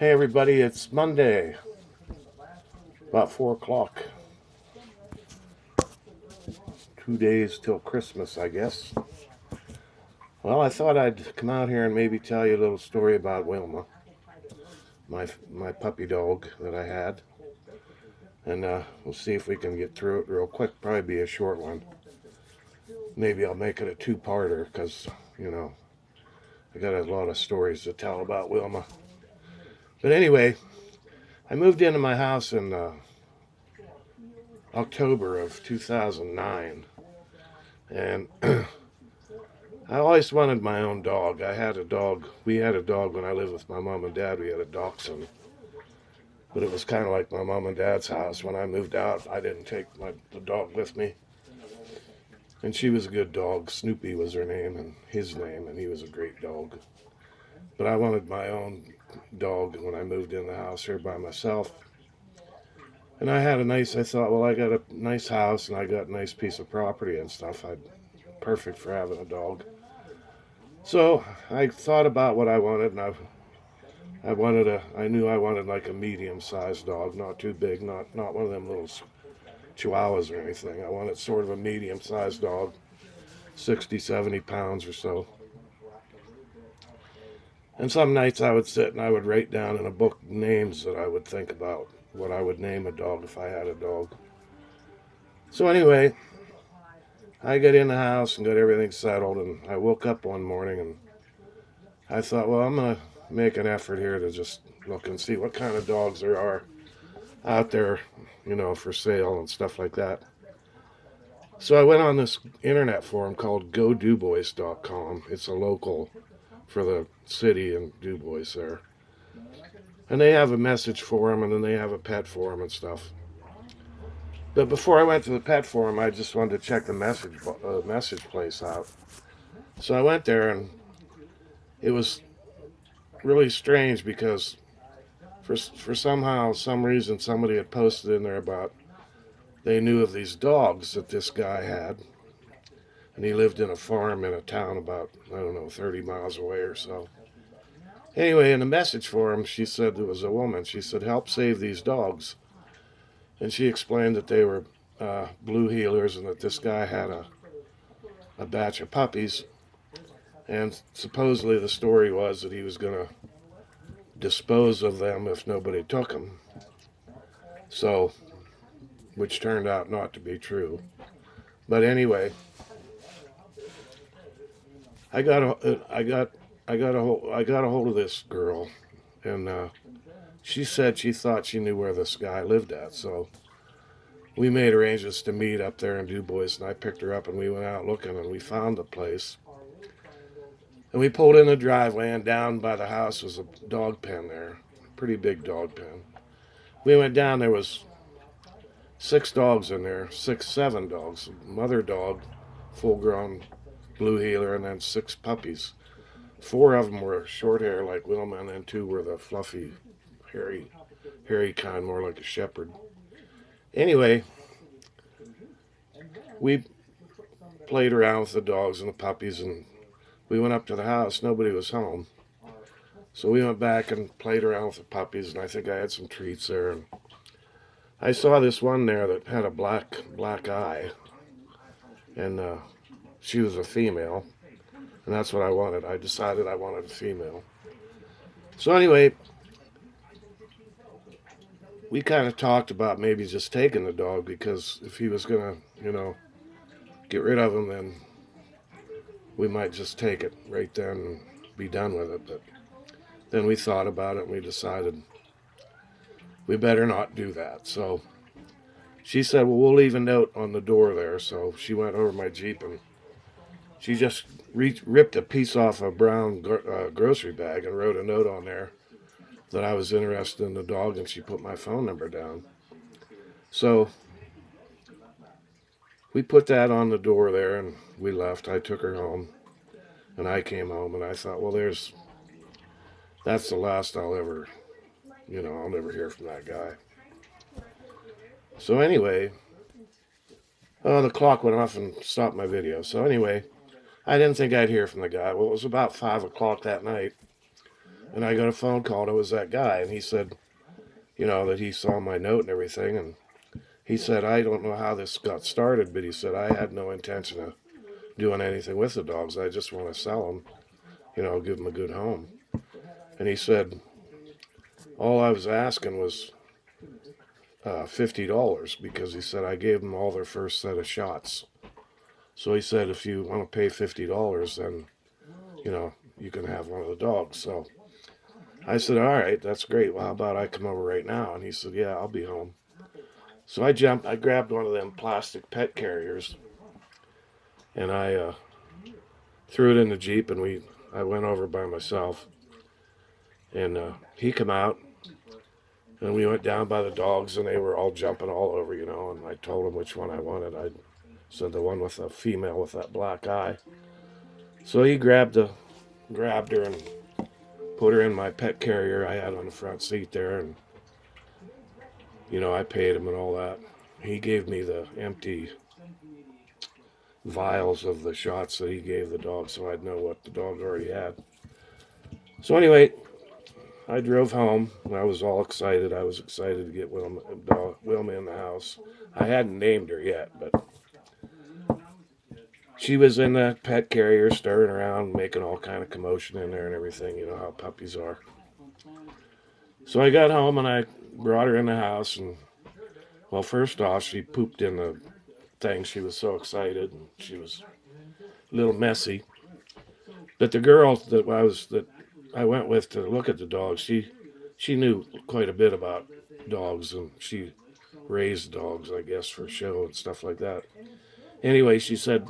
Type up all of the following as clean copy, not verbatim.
Hey everybody, it's Monday, about 4 o'clock. 2 days till Christmas, I guess. Well, I thought I'd come out here and maybe tell you a little story about Wilma, my puppy dog that I had. And we'll see if we can get through it real quick. Probably be a short one. Maybe I'll make it a two-parter because, I got a lot of stories to tell about Wilma. But anyway, I moved into my house in October of 2009. And I always wanted my own dog. I had a dog. We had a dog when I lived with my mom and dad. We had a dachshund. But it was kind of like my mom and dad's house. When I moved out, I didn't take the dog with me. And she was a good dog. Snoopy was her name and his name, and he was a great dog. But I wanted my own dog when I moved in the house here by myself. And I thought, well, I got a nice house and I got a nice piece of property and stuff. Perfect for having a dog. So I thought about what I wanted, and I knew I wanted like a medium-sized dog, not too big, not one of them little chihuahuas or anything. I wanted sort of a medium-sized dog, 60, 70 pounds or so. And some nights I would sit and I would write down in a book names that I would think about, what I would name a dog if I had a dog. So anyway, I got in the house and got everything settled, and I woke up one morning and I thought, well, I'm going to make an effort here to just look and see what kind of dogs there are out there, for sale and stuff like that. So I went on this internet forum called GoDuBois.com. It's a local for the city in DuBois there. And they have a message forum, and then they have a pet forum and stuff. But before I went to the pet forum, I just wanted to check the message place out. So I went there, and it was really strange because for some reason, somebody had posted in there about they knew of these dogs that this guy had. And he lived in a farm in a town about, 30 miles away or so. Anyway, in the message forum, she said, there was a woman, she said, help save these dogs. And she explained that they were blue heelers and that this guy had a batch of puppies. And supposedly the story was that he was going to dispose of them if nobody took them. So, which turned out not to be true. But anyway, I got a hold of this girl, and she said she thought she knew where this guy lived at, so we made arrangements to meet up there in DuBois, and I picked her up, and we went out looking, and we found the place. And we pulled in the driveway, and down by the house was a dog pen there, pretty big dog pen. We went down, there was 6 dogs in there, 7 dogs, mother dog, full-grown blue heeler, and then 6 puppies. 4 of them were short hair like Wilma, and then 2 were the fluffy, hairy kind, more like a shepherd. Anyway, we played around with the dogs and the puppies, and we went up to the house. Nobody was home. So we went back and played around with the puppies, and I think I had some treats there. And I saw this one there that had a black eye, and she was a female, and that's what I wanted. I decided I wanted a female. So anyway, we kind of talked about maybe just taking the dog, because if he was going to, get rid of him, then we might just take it right then and be done with it. But then we thought about it, and we decided we better not do that. So she said, well, we'll leave a note on the door there. So she went over my Jeep, and she just ripped a piece off a brown grocery bag and wrote a note on there that I was interested in the dog, and she put my phone number down. So we put that on the door there, and we left. I took her home, and I came home, and I thought, well, that's the last I'll ever, I'll never hear from that guy. So anyway, the clock went off and stopped my video. So anyway, I didn't think I'd hear from the guy. Well, it was about 5 o'clock that night. And I got a phone call, and it was that guy, and he said, that he saw my note and everything, and he said, I don't know how this got started, but he said, I had no intention of doing anything with the dogs. I just want to sell them, give them a good home. And he said, all I was asking was $50 because he said I gave them all their first set of shots. So he said, if you want to pay $50, then, you can have one of the dogs. So I said, all right, that's great. Well, how about I come over right now? And he said, yeah, I'll be home. So I grabbed one of them plastic pet carriers, and I threw it in the Jeep, and I went over by myself. And he came out, and we went down by the dogs, and they were all jumping all over, and I told him which one I wanted. I said the one with the female with that black eye. So he grabbed her and put her in my pet carrier I had on the front seat there, and, I paid him and all that. He gave me the empty vials of the shots that he gave the dog, so I'd know what the dog already had. So anyway, I drove home, and I was all excited. I was excited to get Wilma in the house. I hadn't named her yet, but she was in the pet carrier, stirring around, making all kind of commotion in there and everything. You know how puppies are. So I got home, and I brought her in the house, and, well, first off, she pooped in the thing. She was so excited, and she was a little messy. But the girl that I went with to look at the dogs, she knew quite a bit about dogs, and she raised dogs, I guess, for show and stuff like that. Anyway, she said,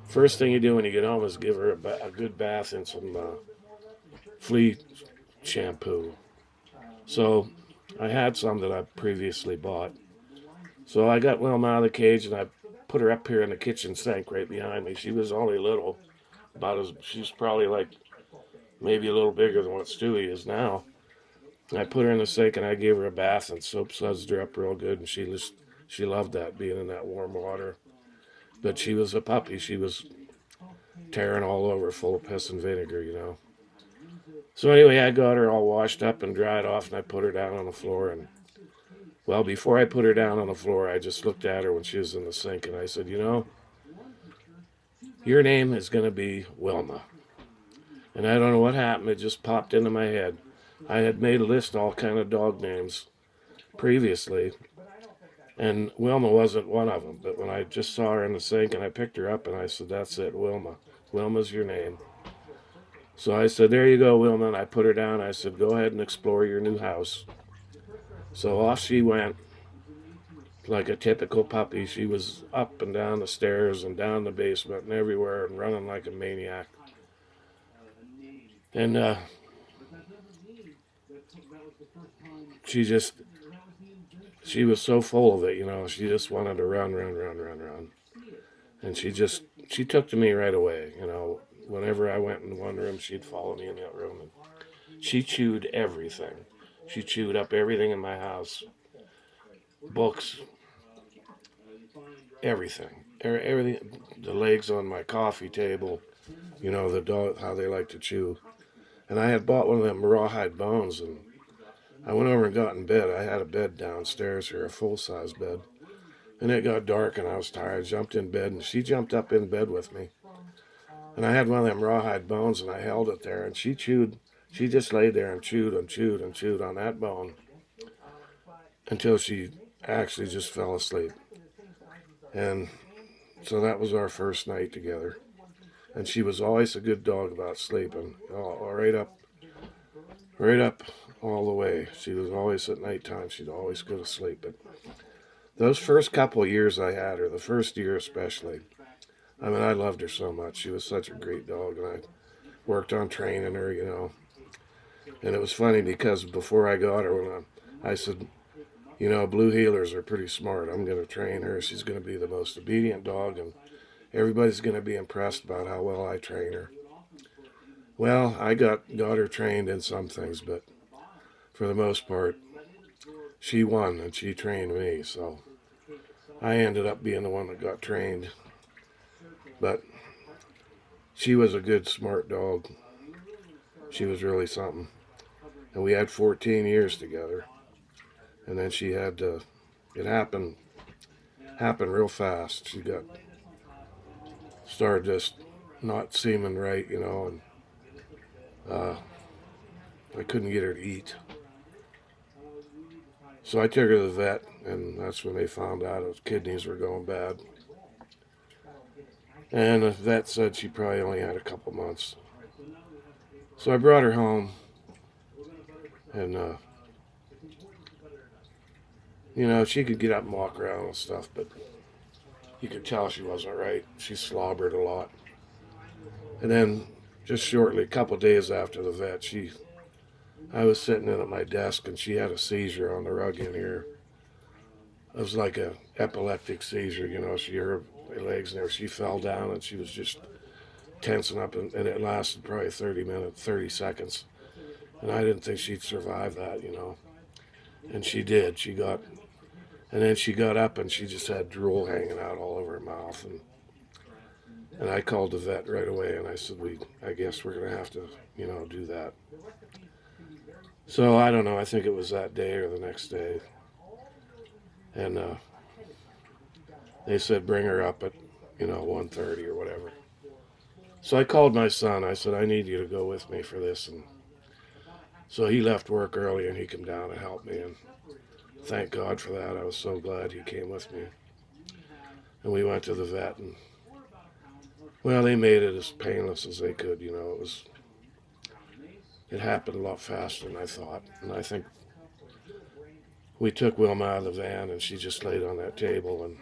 first thing you do when you get home is give her a good bath in some flea shampoo. So I had some that I previously bought. So I got Wilma out of the cage, and I put her up here in the kitchen sink right behind me. She was only little, she's probably like maybe a little bigger than what Stewie is now. I put her in the sink, and I gave her a bath and soap sudsed her up real good, and she loved that, being in that warm water. But she was a puppy. She was tearing all over, full of piss and vinegar. So anyway, I got her all washed up and dried off, and I put her down on the floor. And, well, before I put her down on the floor, I just looked at her when she was in the sink, and I said, your name is going to be Wilma. And I don't know what happened. It just popped into my head. I had made a list of all kind of dog names previously, and Wilma wasn't one of them. But when I just saw her in the sink, and I picked her up, and I said, that's it, Wilma. Wilma's your name. So I said, there you go, Wilma. And I put her down. I said, go ahead and explore your new house. So off she went like a typical puppy. She was up and down the stairs and down the basement and everywhere and running like a maniac. And she was so full of it, she just wanted to run. And she took to me right away, Whenever I went in one room, she'd follow me in that room. And she chewed everything. She chewed up everything in my house. Books. Everything. Everything. The legs on my coffee table. The dog, how they like to chew. And I had bought one of them rawhide bones, and I went over and got in bed. I had a bed downstairs here, a full-size bed. And it got dark, and I was tired. I jumped in bed, and she jumped up in bed with me. And I had one of them rawhide bones, and I held it there, and she just laid there and chewed on that bone until she actually just fell asleep. And so that was our first night together. And she was always a good dog about sleeping, right up all the way. She was always at nighttime, she'd always go to sleep. But those first couple of years I had her, the first year especially, I loved her so much. She was such a great dog, and I worked on training her, And it was funny because before I got her, I said, blue heelers are pretty smart. I'm going to train her. She's going to be the most obedient dog, and everybody's going to be impressed about how well I train her. Well, I got her trained in some things, but for the most part, she won, and she trained me. So I ended up being the one that got trained. But she was a good, smart dog. She was really something. And we had 14 years together. And then she had to, it happened real fast. She started just not seeming right, you know, and I couldn't get her to eat. So I took her to the vet, and that's when they found out her kidneys were going bad. And the vet said she probably only had a couple months. So I brought her home, and, you know, she could get up and walk around and stuff, but you could tell she wasn't right. She slobbered a lot. And then just shortly, a couple days after the vet, I was sitting in at my desk, and she had a seizure on the rug in here. It was like a epileptic seizure, you know. Her legs and she fell down, and she was just tensing up, and it lasted probably 30 seconds. And I didn't think she'd survive that, you know. And she did. And then she got up, and she just had drool hanging out all over her mouth. And I called the vet right away, and I said, I guess we're going to have to, you know, do that. So I don't know. I think it was that day or the next day. And they said bring her up at, you know, 1:30 or whatever. So I called my son. I said, I need you to go with me for this. And so he left work early, and he came down to help me. And thank God for that. I was so glad he came with me. And we went to the vet, and well, they made it as painless as they could. You know, it happened a lot faster than I thought. And I think we took Wilma out of the van, and she just laid on that table. And,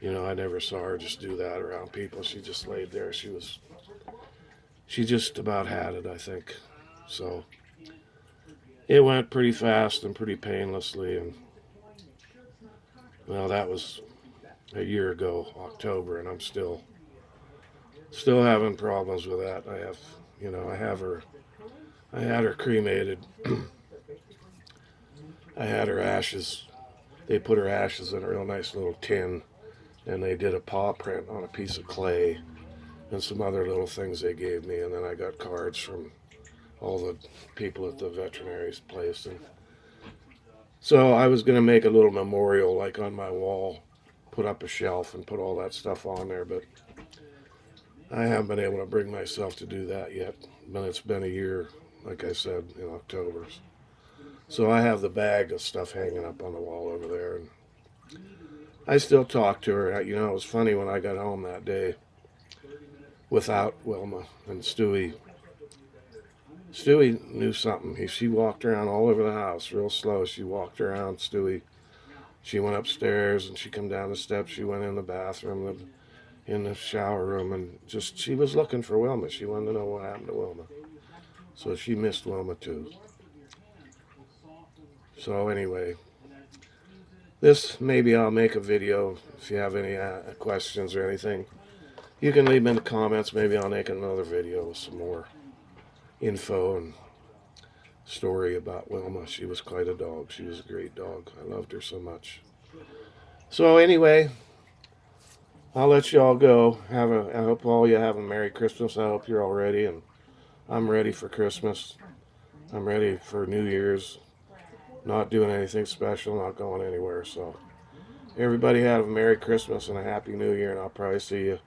you know, I never saw her just do that around people. She just laid there. She just about had it, I think. So it went pretty fast and pretty painlessly. And, well, that was a year ago, October, and I'm still having problems with that. I had her cremated. I had her ashes. They put her ashes in a real nice little tin, and they did a paw print on a piece of clay and some other little things they gave me. And then I got cards from all the people at the veterinary place. And so I was going to make a little memorial, like on my wall, put up a shelf and put all that stuff on there, but I haven't been able to bring myself to do that yet. But it's been a year, like I said, in October. So I have the bag of stuff hanging up on the wall over there, and I still talk to her. You know, it was funny when I got home that day without Wilma and Stewie. Stewie knew something. She walked around all over the house real slow. She walked around, Stewie. She went upstairs, and she come down the steps. She went in the bathroom, in the shower room, and she was looking for Wilma. She wanted to know what happened to Wilma. So she missed Wilma too. So anyway, maybe I'll make a video. If you have any questions or anything, you can leave them in the comments. Maybe I'll make another video with some more info and story about Wilma. She was quite a dog. She was a great dog. I loved her so much. So anyway, I'll let you all go. I hope all you have a Merry Christmas. I hope you're all ready, and I'm ready for Christmas. I'm ready for New Year's. Not doing anything special, not going anywhere. So everybody have a Merry Christmas and a Happy New Year, and I'll probably see you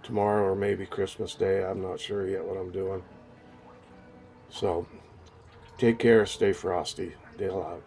tomorrow or maybe Christmas Day. I'm not sure yet what I'm doing. So take care, stay frosty. Dale out.